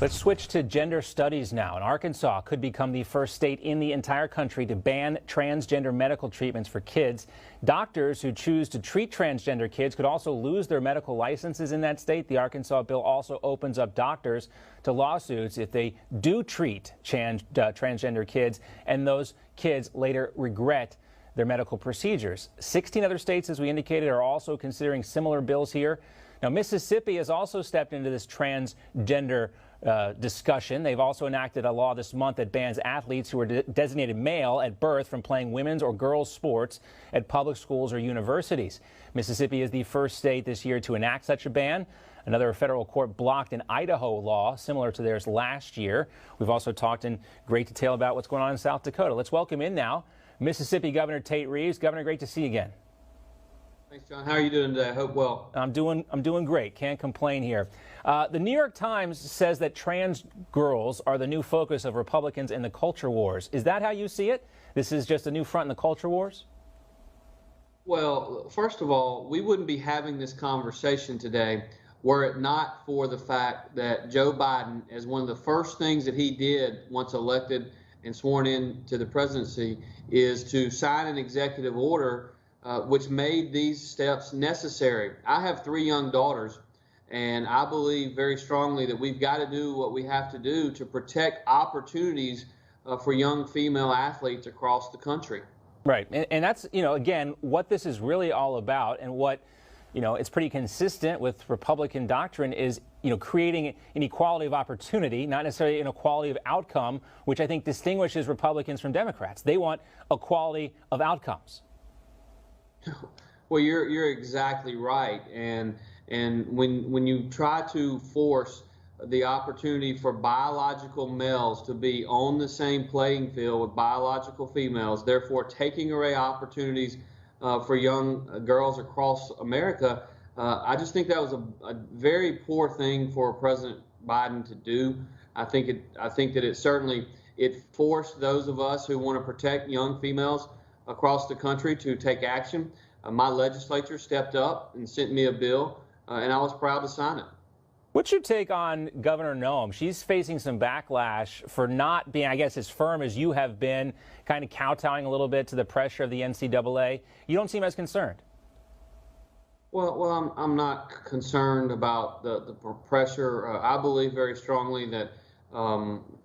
Let's switch to gender studies now. And Arkansas could become the first state in the entire country to ban transgender medical treatments for kids. Doctors who choose to treat transgender kids could also lose their medical licenses in that state. The Arkansas bill also opens up doctors to lawsuits if they do treat transgender kids and those kids later regret their medical procedures. 16 other states, as we indicated, are also considering similar bills here. Now, Mississippi has also stepped into this transgender discussion. They've also enacted a law this month that bans athletes who are designated male at birth from playing women's or girls' sports at public schools or universities. Mississippi is the first state this year to enact such a ban. Another federal court blocked an Idaho law similar to theirs last year. We've also talked in great detail about what's going on in South Dakota. Let's welcome in now Mississippi Governor Tate Reeves. Governor, great to see you again. Thanks, John. How are you doing today? I hope well. I'm doing great. Can't complain here. The New York Times says that trans girls are the new focus of Republicans in the culture wars. Is that how you see it? This is just a new front in the culture wars? Well, first of all, we wouldn't be having this conversation today were it not for the fact that Joe Biden, as one of the first things that he did once elected and sworn in to the presidency, is to sign an executive order which made these steps necessary. I have 3 young daughters, and I believe very strongly that we've got to do what we have to do to protect opportunities for young female athletes across the country. Right. And that's, again, what this is really all about, and what, it's pretty consistent with Republican doctrine is, creating an equality of opportunity, not necessarily an equality of outcome, which I think distinguishes Republicans from Democrats. They want equality of outcomes. Well, you're exactly right, and when you try to force the opportunity for biological males to be on the same playing field with biological females, therefore taking away opportunities for young girls across America, I just think that was a very poor thing for President Biden to do. I think that it certainly forced those of us who want to protect young females across the country to take action. My legislature stepped up and sent me a bill, and I was proud to sign it. What's your take on Governor Noem? She's facing some backlash for not being, I guess, as firm as you have been, kind of kowtowing a little bit to the pressure of the NCAA. You don't seem as concerned. Well, I'm not concerned about the pressure. I believe very strongly that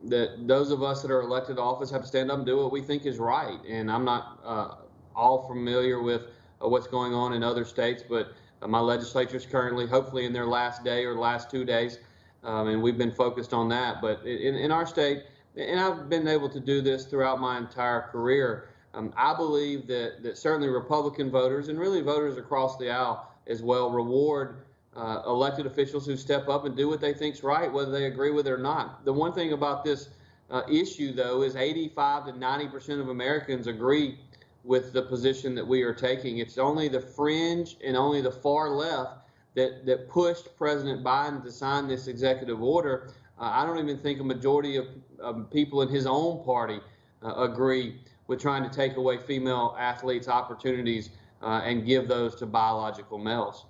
that those of us that are elected to office have to stand up and do what we think is right. And I'm not all familiar with what's going on in other states, but my legislature is currently, hopefully, in their last day or last 2 days, and we've been focused on that. But in our state, and I've been able to do this throughout my entire career, I believe that certainly Republican voters, and really voters across the aisle as well, reward elected officials who step up and do what they think's right, whether they agree with it or not. The one thing about this issue, though, is 85 to 90% of Americans agree with the position that we are taking. It's only the fringe and only the far left that pushed President Biden to sign this executive order. I don't even think a majority of people in his own party agree with trying to take away female athletes' opportunities and give those to biological males.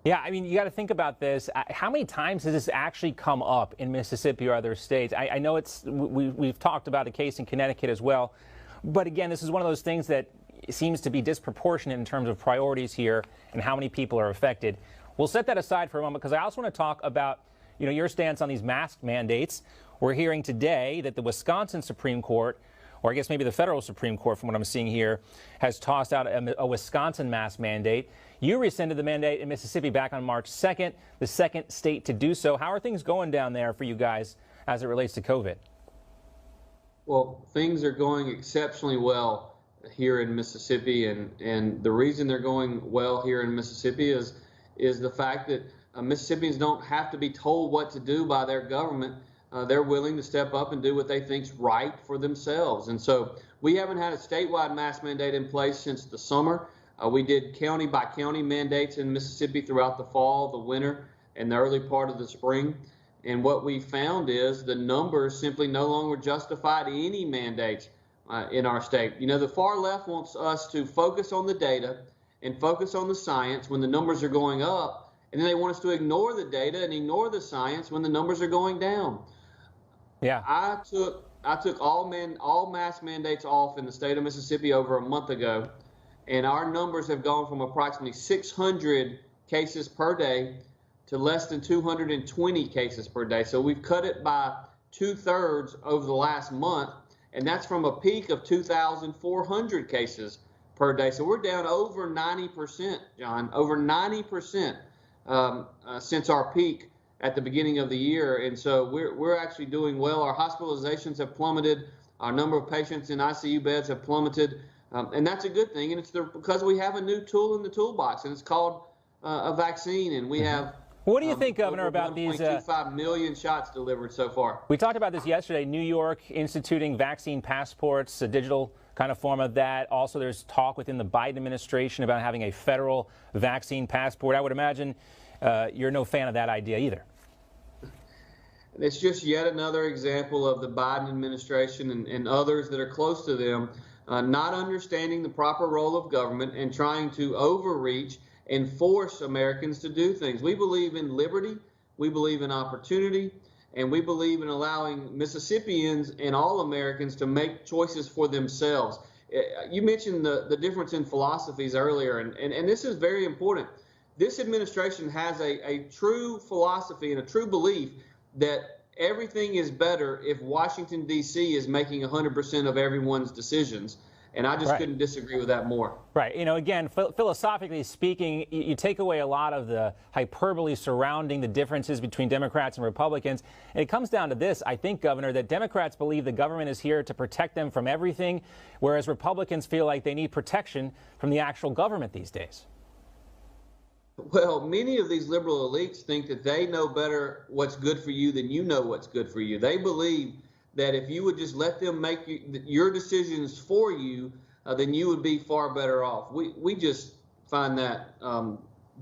Yeah, I mean, you got to think about this. How many times has this actually come up in Mississippi or other states? I know we've talked about a case in Connecticut as well. But again, this is one of those things that seems to be disproportionate in terms of priorities here and how many people are affected. We'll set that aside for a moment because I also want to talk about, your stance on these mask mandates. We're hearing today that the Wisconsin Supreme Court, or I guess maybe the federal Supreme Court from what I'm seeing here, has tossed out a Wisconsin mask mandate. You rescinded the mandate in Mississippi back on March 2nd, the second state to do so. How are things going down there for you guys as it relates to COVID? Well, things are going exceptionally well here in Mississippi, and the reason they're going well here in Mississippi is the fact that Mississippians don't have to be told what to do by their government. They're willing to step up and do what they think's right for themselves. And so we haven't had a statewide mask mandate in place since the summer. We did county by county mandates in Mississippi throughout the fall, the winter, and the early part of the spring. And what we found is the numbers simply no longer justified any mandates in our state. The far left wants us to focus on the data and focus on the science when the numbers are going up, and then they want us to ignore the data and ignore the science when the numbers are going down. Yeah. I took all mask mandates off in the state of Mississippi over a month ago, and our numbers have gone from approximately 600 cases per day to less than 220 cases per day. So we've cut it by 2/3 over the last month, and that's from a peak of 2,400 cases per day. So we're down over 90%, John, over 90% since our peak at the beginning of the year. And so we're actually doing well. Our hospitalizations have plummeted. Our number of patients in ICU beds have plummeted. And that's a good thing. And it's because we have a new tool in the toolbox, and it's called a vaccine. And we have what do you think, Governor, about these 1.25 million shots delivered so far? We talked about this yesterday. New York instituting vaccine passports, a digital kind of form of that. Also, there's talk within the Biden administration about having a federal vaccine passport. I would imagine you're no fan of that idea either. It's just yet another example of the Biden administration and others that are close to them not understanding the proper role of government and trying to overreach and force Americans to do things. We believe in liberty, we believe in opportunity, and we believe in allowing Mississippians and all Americans to make choices for themselves. You mentioned the difference in philosophies earlier, and this is very important. This administration has a true philosophy and a true belief that everything is better if Washington, D.C. is making 100% of everyone's decisions. And I just couldn't disagree with that more. Right. You know, again, philosophically speaking, you take away a lot of the hyperbole surrounding the differences between Democrats and Republicans. And it comes down to this, I think, Governor, that Democrats believe the government is here to protect them from everything, whereas Republicans feel like they need protection from the actual government these days. Well, many of these liberal elites think that they know better what's good for you than you know what's good for you. They believe that if you would just let them make your decisions for you, then you would be far better off. We just find that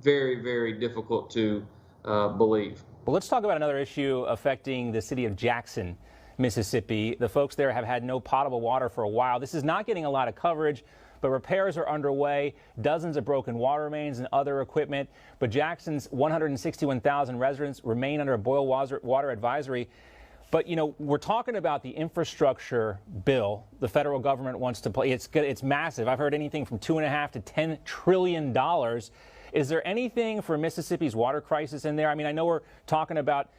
very, very difficult to believe. Well, let's talk about another issue affecting the city of Jackson, Mississippi. The folks there have had no potable water for a while. This is not getting a lot of coverage, but repairs are underway. Dozens of broken water mains and other equipment. But Jackson's 161,000 residents remain under a boil water advisory. But, you know, we're talking about the infrastructure bill the federal government wants to play. It's massive. I've heard anything from $2.5 to $10 trillion. Is there anything for Mississippi's water crisis in there? I mean, I know we're talking about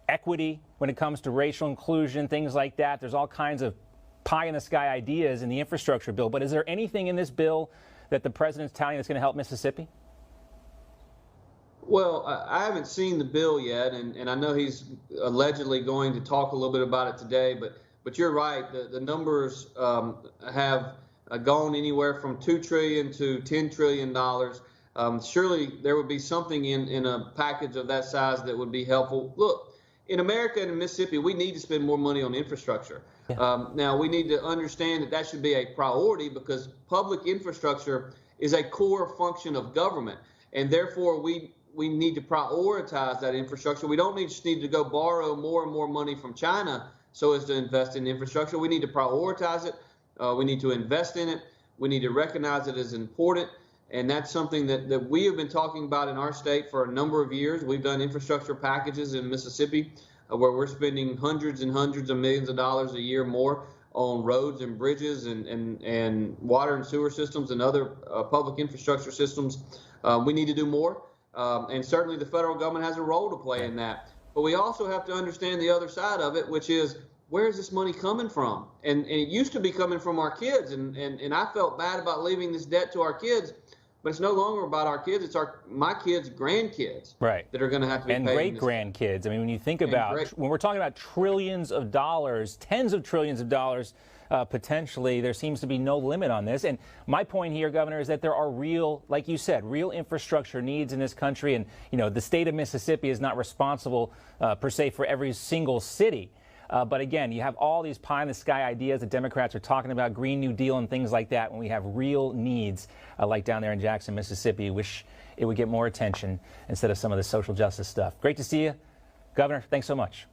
equity when it comes to racial inclusion, things like that. There's all kinds of pie-in-the-sky ideas in the infrastructure bill. But is there anything in this bill that the president's touting that's going to help Mississippi? Well, I haven't seen the bill yet, and I know he's allegedly going to talk a little bit about it today, but you're right. The numbers have gone anywhere from $2 trillion to $10 trillion. Surely there would be something in a package of that size that would be helpful. Look, in America and in Mississippi, we need to spend more money on infrastructure. Yeah. Now, we need to understand that should be a priority because public infrastructure is a core function of government, and therefore we need to prioritize that infrastructure. We don't just need to go borrow more and more money from China so as to invest in infrastructure. We need to prioritize it. We need to invest in it. We need to recognize it as important. And that's something that we have been talking about in our state for a number of years. We've done infrastructure packages in Mississippi where we're spending hundreds and hundreds of millions of dollars a year more on roads and bridges and water and sewer systems and other public infrastructure systems. We need to do more. And certainly the federal government has a role to play in that. But we also have to understand the other side of it, which is where is this money coming from? And it used to be coming from our kids. And I felt bad about leaving this debt to our kids. But it's no longer about our kids. It's my kids' grandkids that are going to have to be paid. And great-grandkids. I mean, when you think about, when we're talking about trillions of dollars, tens of trillions of dollars, potentially, there seems to be no limit on this. And my point here, Governor, is that there are real, like you said, real infrastructure needs in this country. And, you know, the state of Mississippi is not responsible, per se, for every single city. But again, you have all these pie-in-the-sky ideas that Democrats are talking about, Green New Deal and things like that, when we have real needs like down there in Jackson, Mississippi. Wish it would get more attention instead of some of the social justice stuff. Great to see you. Governor, thanks so much.